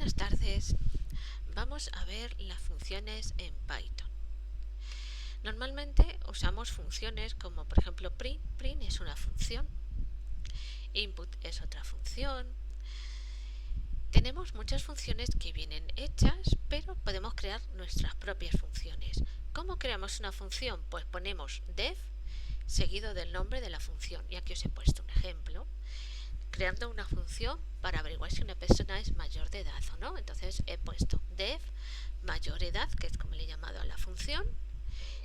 Buenas tardes. Vamos a ver las funciones en Python. Normalmente usamos funciones como por ejemplo print. Print es una función. Input es otra función. Tenemos muchas funciones que vienen hechas, pero podemos crear nuestras propias funciones. ¿Cómo creamos una función? Pues ponemos def seguido del nombre de la función. Y aquí os he puesto un ejemplo. Creando una función para averiguar si una persona es mayor de edad o no. Entonces he puesto def mayor edad, que es como le he llamado a la función,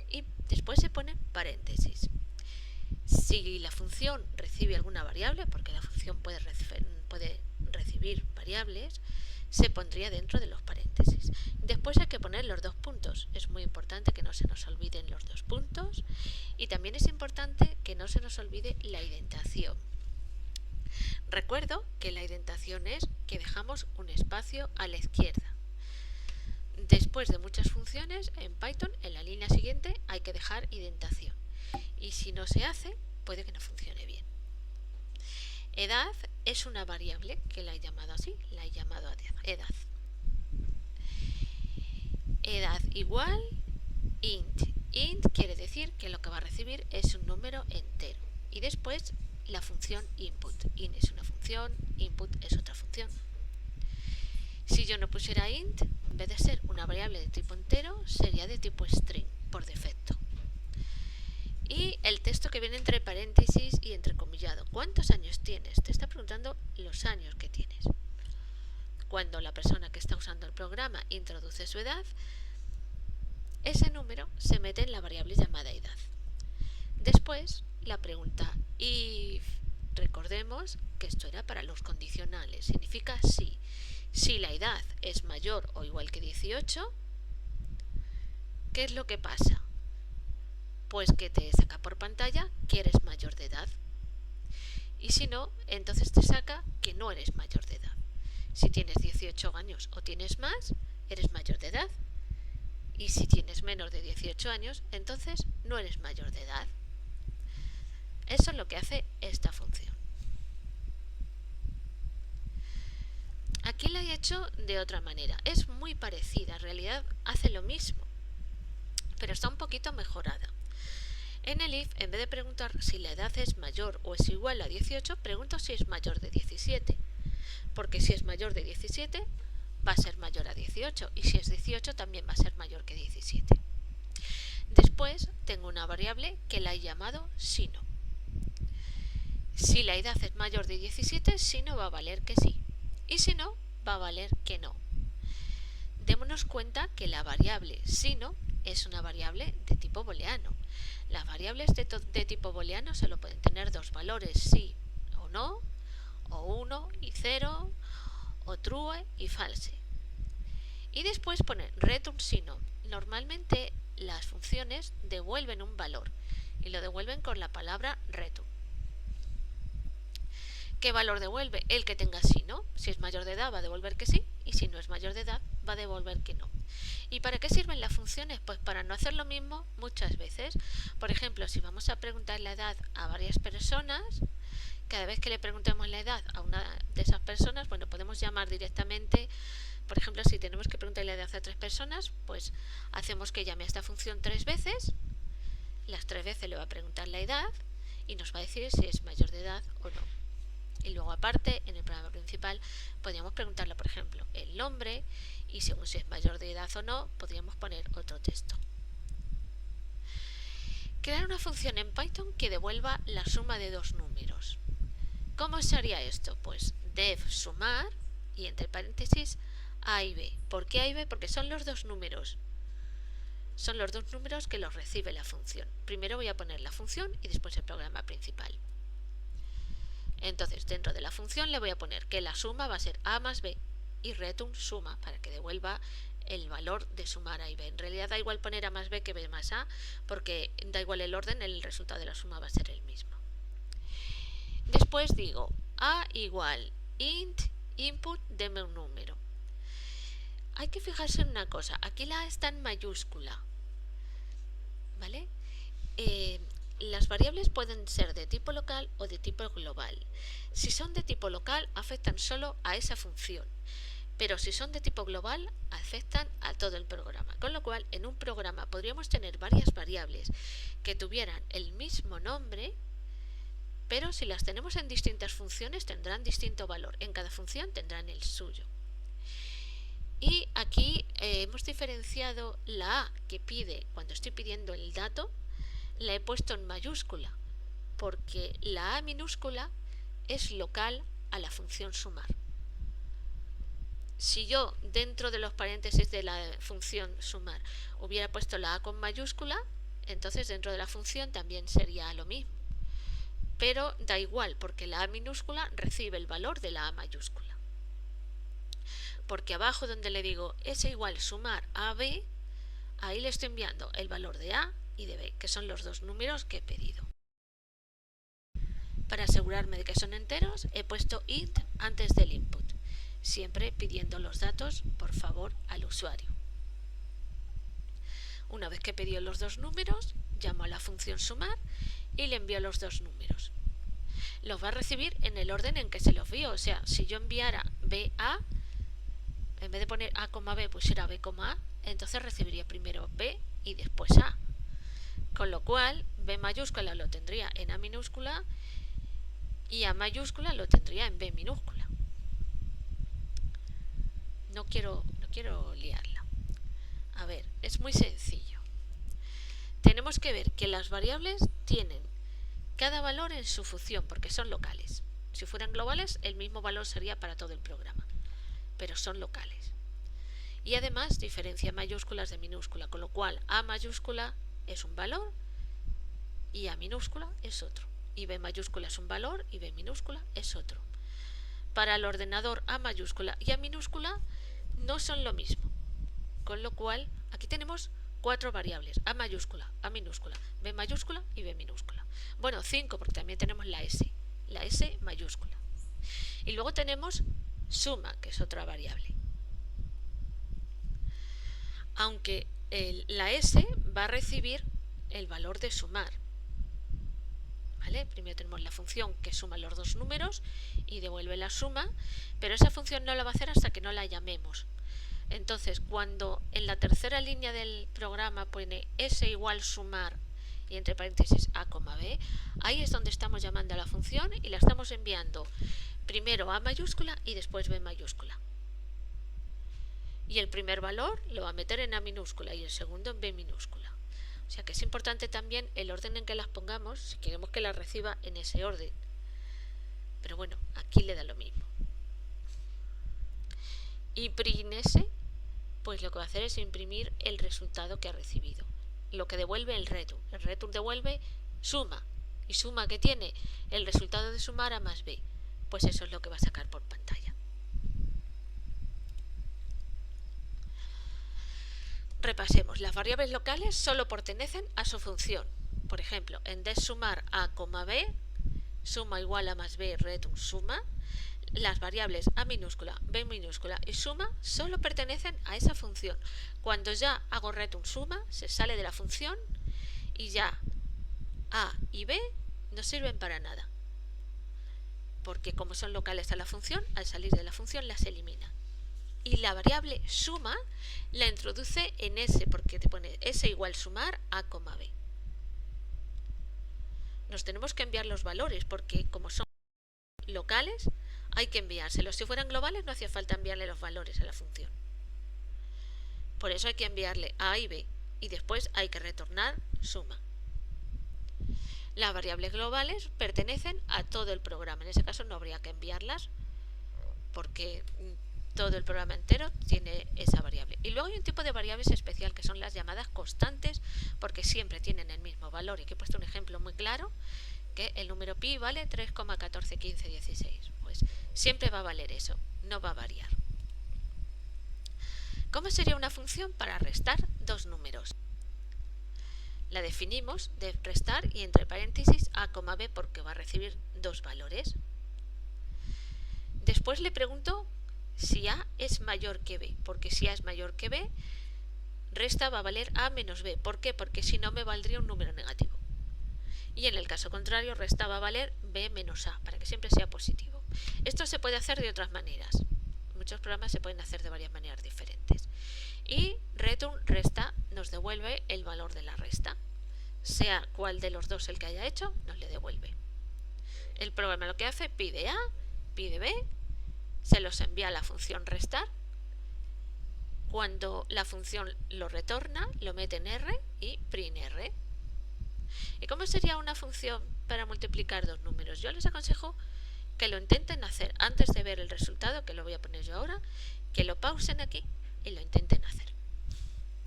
y después se pone paréntesis. Si la función recibe alguna variable, porque la función puede recibir variables, se pondría dentro de los paréntesis. Después hay que poner los dos puntos. Es muy importante que no se nos olviden los dos puntos, y también es importante que no se nos olvide la indentación. Recuerdo que la indentación es que dejamos un espacio a la izquierda. Después de muchas funciones en Python, en la línea siguiente hay que dejar indentación. Y si no se hace, puede que no funcione bien. Edad es una variable que la he llamado así, la he llamado edad. Edad igual int. Int quiere decir que lo que va a recibir es un número entero. Y después la función input. Int es una función, input es otra función. Si yo no pusiera int, en vez de ser una variable de tipo entero, sería de tipo string, por defecto. Y el texto que viene entre paréntesis y entrecomillado. ¿Cuántos años tienes? Te está preguntando los años que tienes. Cuando la persona que está usando el programa introduce su edad, ese número se mete en la variable llamada edad. Después, la pregunta if. Recordemos que esto era para los condicionales. Significa sí. Si la edad es mayor o igual que 18, ¿qué es lo que pasa? Pues que te saca por pantalla que eres mayor de edad. Y si no, entonces te saca que no eres mayor de edad. Si tienes 18 años o tienes más, eres mayor de edad. Y si tienes menos de 18 años, entonces no eres mayor de edad. Eso es lo que hace esta función. Aquí la he hecho de otra manera. Es muy parecida, en realidad hace lo mismo, pero está un poquito mejorada. En el if, en vez de preguntar si la edad es mayor o es igual a 18, pregunto si es mayor de 17. Porque si es mayor de 17, va a ser mayor a 18. Y si es 18, también va a ser mayor que 17. Después tengo una variable que la he llamado sino. Si la edad es mayor de 17, sino va a valer que sí. Y si no, va a valer que no. Démonos cuenta que la variable sino es una variable de tipo booleano. Las variables de tipo booleano solo pueden tener dos valores, sí o no, o 1 y 0, o true y false. Y después pone return sino. Normalmente las funciones devuelven un valor y lo devuelven con la palabra return. ¿Qué valor devuelve? El que tenga sino. Si es mayor de edad va a devolver que sí, y si no es mayor de edad va a devolver que no. ¿Y para qué sirven las funciones? Pues para no hacer lo mismo muchas veces. Por ejemplo, si vamos a preguntar la edad a varias personas, cada vez que le preguntemos la edad a una de esas personas, bueno, podemos llamar directamente. Por ejemplo, si tenemos que preguntar la edad a 3 personas, pues hacemos que llame a esta función 3 veces. Las 3 veces le va a preguntar la edad y nos va a decir si es mayor de edad o no. Y luego aparte, en el programa principal, podríamos preguntarle, por ejemplo, el nombre, y según si es mayor de edad o no, podríamos poner otro texto. Crear una función en Python que devuelva la suma de dos números. ¿Cómo se haría esto? Pues def sumar, y entre paréntesis, a y b. ¿Por qué a y b? Porque son los dos números. Son los dos números que los recibe la función. Primero voy a poner la función y después el programa principal. Entonces, dentro de la función le voy a poner que la suma va a ser a más b y return suma para que devuelva el valor de sumar a y b. En realidad da igual poner a más b que b más a, porque da igual el orden, el resultado de la suma va a ser el mismo. Después digo a igual int input, deme un número. Hay que fijarse en una cosa, aquí la a está en mayúscula, ¿vale? Las variables pueden ser de tipo local o de tipo global. Si son de tipo local, afectan solo a esa función. pero si son de tipo global afectan a todo el programa, con lo cual en un programa podríamos tener varias variables que tuvieran el mismo nombre, pero si las tenemos en distintas funciones tendrán distinto valor, en cada función tendrán el suyo. Y aquí hemos diferenciado la A que pide cuando estoy pidiendo el dato, la he puesto en mayúscula, porque la A minúscula es local a la función sumar. Si yo dentro de los paréntesis de la función sumar hubiera puesto la A con mayúscula, entonces dentro de la función también sería lo mismo. Pero da igual, porque la A minúscula recibe el valor de la A mayúscula. Porque abajo donde le digo es igual sumar a B, ahí le estoy enviando el valor de A y de B, que son los dos números que he pedido. Para asegurarme de que son enteros, he puesto int antes del input, siempre pidiendo los datos, por favor, al usuario. Una vez que he pedido los dos números, llamo a la función sumar y le envío los dos números. Los va a recibir en el orden en que se los envío, o sea, si yo enviara BA, en vez de poner A, B, pusiera B, A, entonces recibiría primero B y después A. Con lo cual, B mayúscula lo tendría en A minúscula y A mayúscula lo tendría en B minúscula. No quiero liarla. A ver, es muy sencillo. Tenemos que ver que las variables tienen cada valor en su función, porque son locales. Si fueran globales, el mismo valor sería para todo el programa, pero son locales. Y además diferencia mayúsculas de minúscula, con lo cual A mayúscula es un valor y A minúscula es otro. Y B mayúscula es un valor y B minúscula es otro. Para el ordenador A mayúscula y A minúscula no son lo mismo, con lo cual aquí tenemos 4 variables, A mayúscula, A minúscula, B mayúscula y B minúscula. Bueno, 5 porque también tenemos la S mayúscula. Y luego tenemos suma, que es otra variable. Aunque la S va a recibir el valor de sumar. ¿Vale? Primero tenemos la función que suma los dos números y devuelve la suma, pero esa función no la va a hacer hasta que no la llamemos. Entonces, cuando en la tercera línea del programa pone S igual sumar y entre paréntesis A, B, ahí es donde estamos llamando a la función y la estamos enviando primero A mayúscula y después B mayúscula. Y el primer valor lo va a meter en A minúscula y el segundo en B minúscula. O sea que es importante también el orden en que las pongamos si queremos que las reciba en ese orden. Pero bueno, aquí le da lo mismo. Y print S, pues lo que va a hacer es imprimir el resultado que ha recibido. Lo que devuelve el return. El return devuelve suma. ¿Y suma que tiene? El resultado de sumar A más B. Pues eso es lo que va a sacar por pantalla. Repasemos. Las variables locales solo pertenecen a su función. Por ejemplo, en sumar A, B, suma igual A más B, return suma. Las variables A minúscula, B minúscula y suma solo pertenecen a esa función. Cuando ya hago return suma, se sale de la función y ya A y B no sirven para nada. Porque como son locales a la función, al salir de la función las elimina. Y la variable suma la introduce en S, porque te pone S igual sumar A, B. Nos tenemos que enviar los valores, porque como son locales, hay que enviárselos. Si fueran globales no hacía falta enviarle los valores a la función. Por eso hay que enviarle A y B y después hay que retornar suma. Las variables globales pertenecen a todo el programa. En ese caso no habría que enviarlas porque todo el programa entero tiene esa variable. Y luego hay un tipo de variables especial que son las llamadas constantes, porque siempre tienen el mismo valor. Y aquí he puesto un ejemplo muy claro, que el número pi vale 3,141516. Pues siempre va a valer eso, no va a variar. ¿Cómo sería una función para restar dos números? La definimos de restar y entre paréntesis A, B, porque va a recibir dos valores. Después le pregunto si A es mayor que B, porque si A es mayor que B, resta va a valer A menos B. ¿Por qué? Porque si no me valdría un número negativo. Y en el caso contrario, resta va a valer B menos A, para que siempre sea positivo. Esto se puede hacer de otras maneras. Muchos programa se pueden hacer de varias maneras diferentes. Y return resta nos devuelve el valor de la resta. Sea cual de los dos el que haya hecho, nos le devuelve. El programa lo que hace, pide A, pide B, se los envía a la función restar. Cuando la función lo retorna, lo mete en R y print R. ¿Y cómo sería una función para multiplicar dos números? Yo les aconsejo que lo intenten hacer antes de ver el resultado, que lo voy a poner yo ahora, que lo pausen aquí y lo intenten hacer.